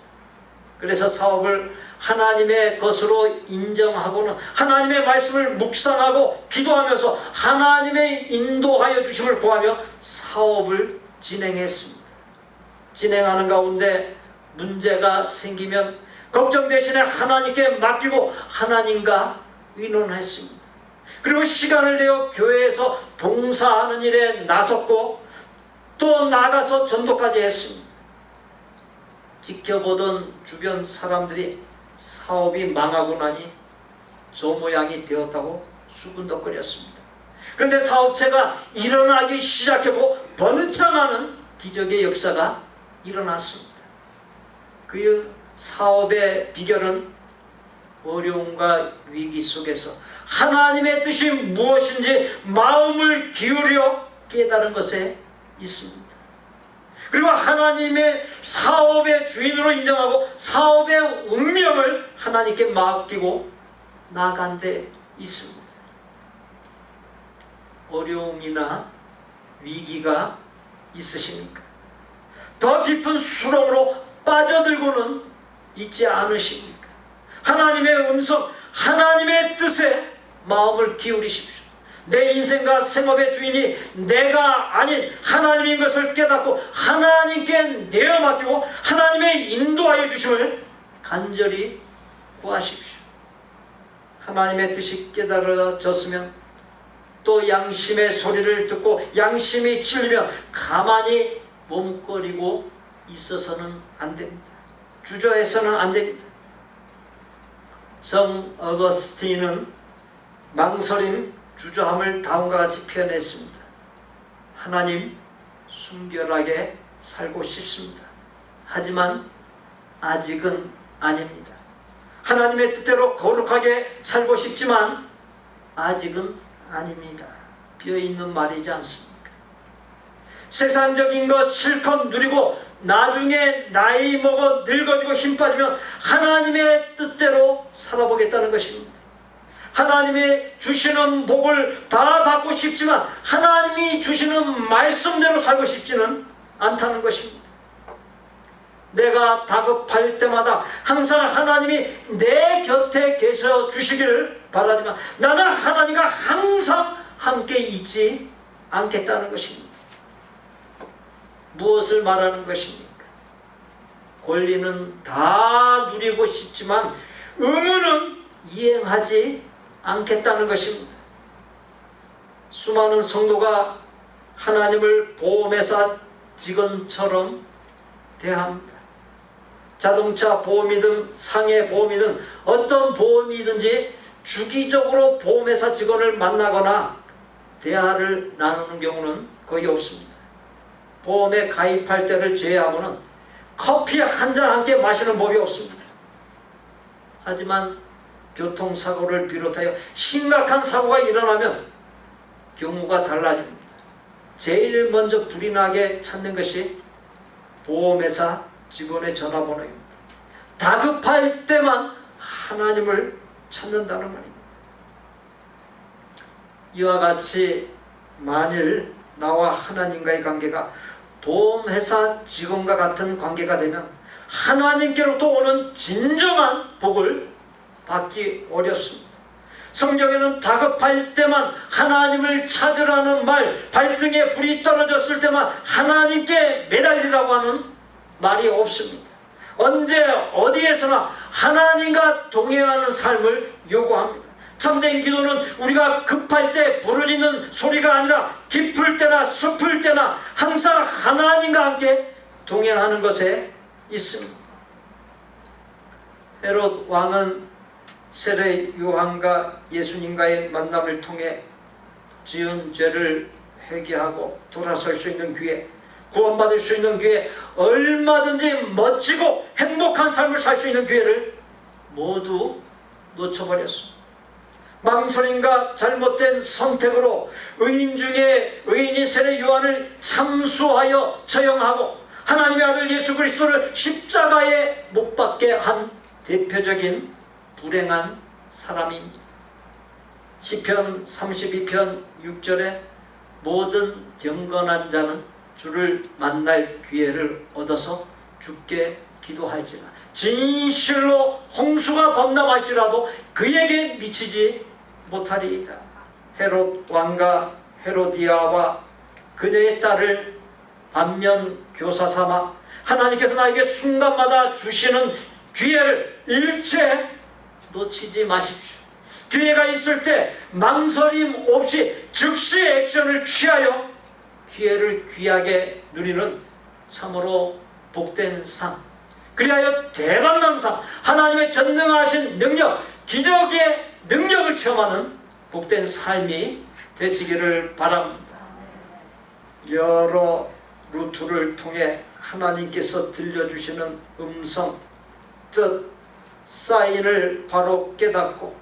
그래서 사업을 하나님의 것으로 인정하고는 하나님의 말씀을 묵상하고 기도하면서 하나님의 인도하여 주심을 구하며 사업을 진행했습니다. 진행하는 가운데 문제가 생기면 걱정 대신에 하나님께 맡기고 하나님과 의논했습니다. 그리고 시간을 내어 교회에서 봉사하는 일에 나섰고 또 나가서 전도까지 했습니다. 지켜보던 주변 사람들이 사업이 망하고 나니 저 모양이 되었다고 수군덕거렸습니다. 그런데 사업체가 일어나기 시작하고 번창하는 기적의 역사가 일어났습니다. 그 사업의 비결은 어려움과 위기 속에서 하나님의 뜻이 무엇인지 마음을 기울여 깨달은 것에 있습니다. 그리고 하나님의 사업의 주인으로 인정하고 사업의 운명을 하나님께 맡기고 나간 데 있습니다. 어려움이나 위기가 있으십니까? 더 깊은 수렁으로 빠져들고는 있지 않으십니까? 하나님의 음성, 하나님의 뜻에 마음을 기울이십시오. 내 인생과 생업의 주인이 내가 아닌 하나님인 것을 깨닫고 하나님께 내어 맡기고 하나님의 인도하여 주심을 간절히 구하십시오. 하나님의 뜻이 깨달아졌으면 또 양심의 소리를 듣고 양심이 찔리면 가만히 머뭇거리고 있어서는 안 됩니다. 주저해서는 안 됩니다. 성 어거스틴은 망설임, 주저함을 다음과 같이 표현했습니다. 하나님, 순결하게 살고 싶습니다. 하지만 아직은 아닙니다. 하나님의 뜻대로 거룩하게 살고 싶지만 아직은 아닙니다. 뼈있는 말이지 않습니까? 세상적인 것 실컷 누리고 나중에 나이 먹어 늙어지고 힘 빠지면 하나님의 뜻대로 살아보겠다는 것입니다. 하나님이 주시는 복을 다 받고 싶지만 하나님이 주시는 말씀대로 살고 싶지는 않다는 것입니다. 내가 다급할 때마다 항상 하나님이 내 곁에 계셔 주시기를 바라지만 나는 하나님과 항상 함께 있지 않겠다는 것입니다. 무엇을 말하는 것입니까? 권리는 다 누리고 싶지만 의무는 이행하지 않겠다는 것입니다. 수많은 성도가 하나님을 보험회사 직원처럼 대합니다. 자동차 보험이든 상해 보험이든 어떤 보험이든지 주기적으로 보험회사 직원을 만나거나 대화를 나누는 경우는 거의 없습니다. 보험에 가입할 때를 제외하고는 커피 한 잔 함께 마시는 법이 없습니다. 하지만 교통사고를 비롯하여 심각한 사고가 일어나면 경우가 달라집니다. 제일 먼저 불이 나게 찾는 것이 보험회사 직원의 전화번호입니다. 다급할 때만 하나님을 찾는다는 말입니다. 이와 같이 만일 나와 하나님과의 관계가 보험회사 직원과 같은 관계가 되면 하나님께로부터 오는 진정한 복을 받기 어렵습니다. 성경에는 다급할 때만 하나님을 찾으라는 말, 발등에 불이 떨어졌을 때만 하나님께 매달리라고 하는 말이 없습니다. 언제 어디에서나 하나님과 동행하는 삶을 요구합니다. 참된 기도는 우리가 급할 때 부르짖는 소리가 아니라 깊을 때나 슬플 때나 항상 하나님과 함께 동행하는 것에 있습니다. 헤롯 왕은 세례 요한과 예수님과의 만남을 통해 지은 죄를 회개하고 돌아설 수 있는 기회, 구원받을 수 있는 기회, 얼마든지 멋지고 행복한 삶을 살 수 있는 기회를 모두 놓쳐버렸습니다. 망설임과 잘못된 선택으로 의인 중에 의인인 세례 요한을 참수하여 처형하고 하나님의 아들 예수 그리스도를 십자가에 못 박게 한 대표적인 불행한 사람입니다. 시편 32편 6절에 모든 경건한 자는 주를 만날 기회를 얻어서 주께 기도할지라 진실로 홍수가 범람할지라도 그에게 미치지 못하리이다. 헤롯 왕과 헤로디아와 그녀의 딸을 반면 교사 삼아 하나님께서 나에게 순간마다 주시는 기회를 일체 놓치지 마십시오. 기회가 있을 때 망설임 없이 즉시 액션을 취하여 기회를 귀하게 누리는 참으로 복된 삶, 그리하여 대박난 삶, 하나님의 전능하신 능력, 기적의 능력을 체험하는 복된 삶이 되시기를 바랍니다. 여러 루트를 통해 하나님께서 들려주시는 음성, 뜻, 사인을 바로 깨닫고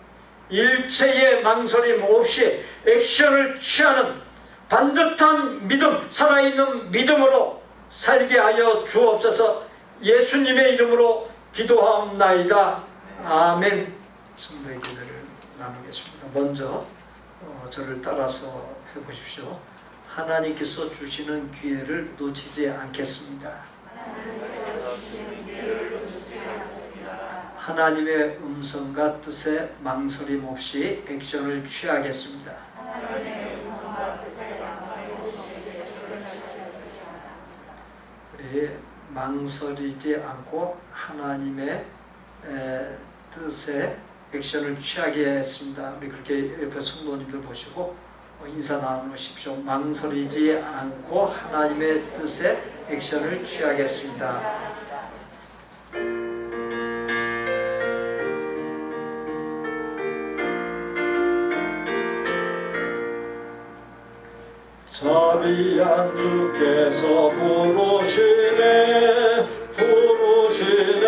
일체의 망설임 없이 액션을 취하는 반듯한 믿음, 살아있는 믿음으로 살게 하여 주옵소서. 예수님의 이름으로 기도하옵나이다. 아멘. 성도의 기도를 나누겠습니다. 먼저 저를 따라서 해보십시오. 하나님께서 주시는 기회를 놓치지 않겠습니다. 하나님의 음성과 뜻에 망설임 없이 액션을 취하겠습니다. 우리 망설이지 않고 하나님의 뜻에 액션을 취하게 했습니다. 우리 그렇게 옆에 성도님들 보시고 인사 나누십시오. 망설이지 않고 하나님의 뜻에 액션을 취하겠습니다. 자비한 주께서 부르시네 부르시네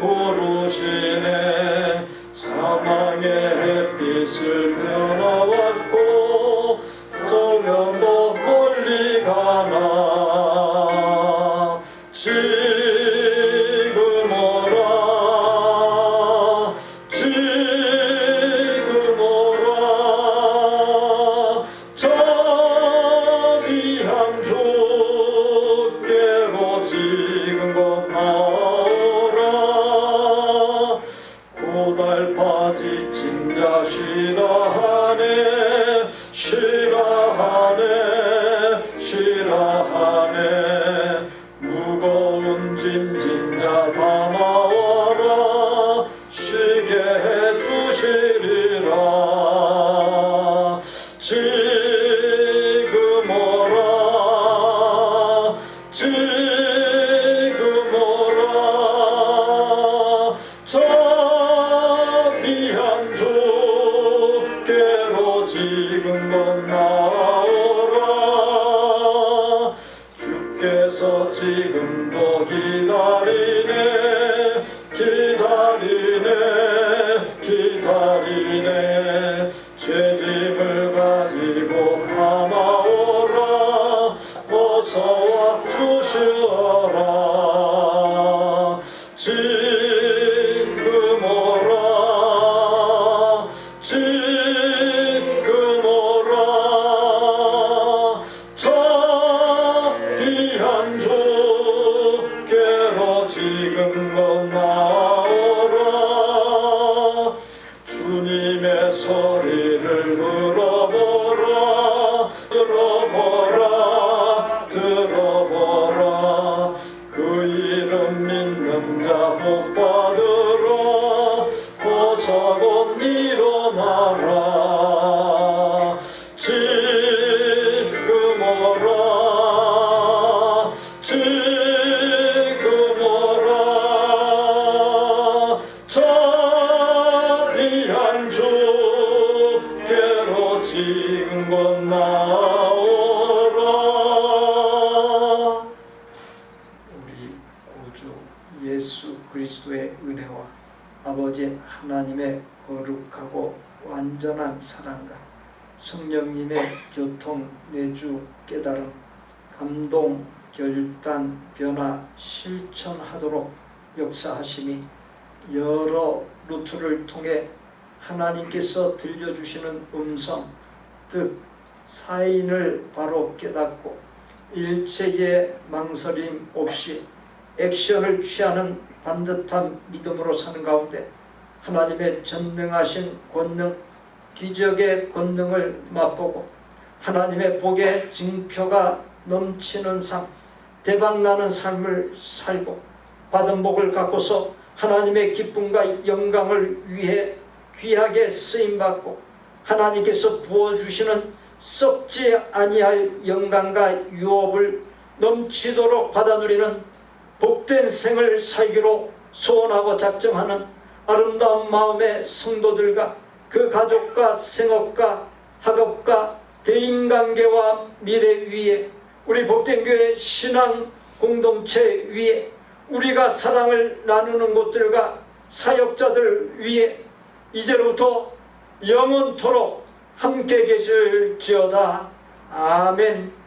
부르시네 사망의 햇빛을 면하왔고 조명도 멀리 가나 지금 오라 지금 오라 자비한 주께로 지금 건너오라 고달파 지친 자 싫어하네 싫어하네 싫어하네 무거운 짐진 자 다 나와라 쉬게 해주시리라 지금 오라 지금 오라 자비한 주께로 지금 건너오라 주께서 지금도 기다리네 기다리네 기다리네 죄짐을 가지고 감아오라 어서와 주시어라 지금 오라 지금 오라 자비한 주께로 지금 건너오라 주님의 소리를 들어보라 들어보라 들어보라 그 이름 믿는 자 복받으라 어서 곧 일어나라 지금 오라 지금 오라 자비한 주께로 지금 건너오라 우리 구주 예수 그리스도의 은혜와 아버지 하나님의 거룩하고 완전한 사랑과 성령님의 교통, 내주, 깨달음, 감동, 결단, 변화, 실천하도록 역사하시니 여러 루트를 통해 하나님께서 들려주시는 음성, 뜻, 사인을 바로 깨닫고 일체의 망설임 없이 액션을 취하는 반듯한 믿음으로 사는 가운데 하나님의 전능하신 권능, 기적의 권능을 맛보고 하나님의 복의 징표가 넘치는 삶, 대박나는 삶을 살고 받은 복을 갖고서 하나님의 기쁨과 영광을 위해 귀하게 쓰임받고 하나님께서 부어주시는 썩지 아니할 영광과 유업을 넘치도록 받아 누리는 복된 생을 살기로 소원하고 작정하는 아름다운 마음의 성도들과 그 가족과 생업과 학업과 대인관계와 미래 위에 우리 복된 교회 신앙 공동체 위에 우리가 사랑을 나누는 곳들과 사역자들 위에 이제로부터 영원토록 함께 계실지어다. 아멘.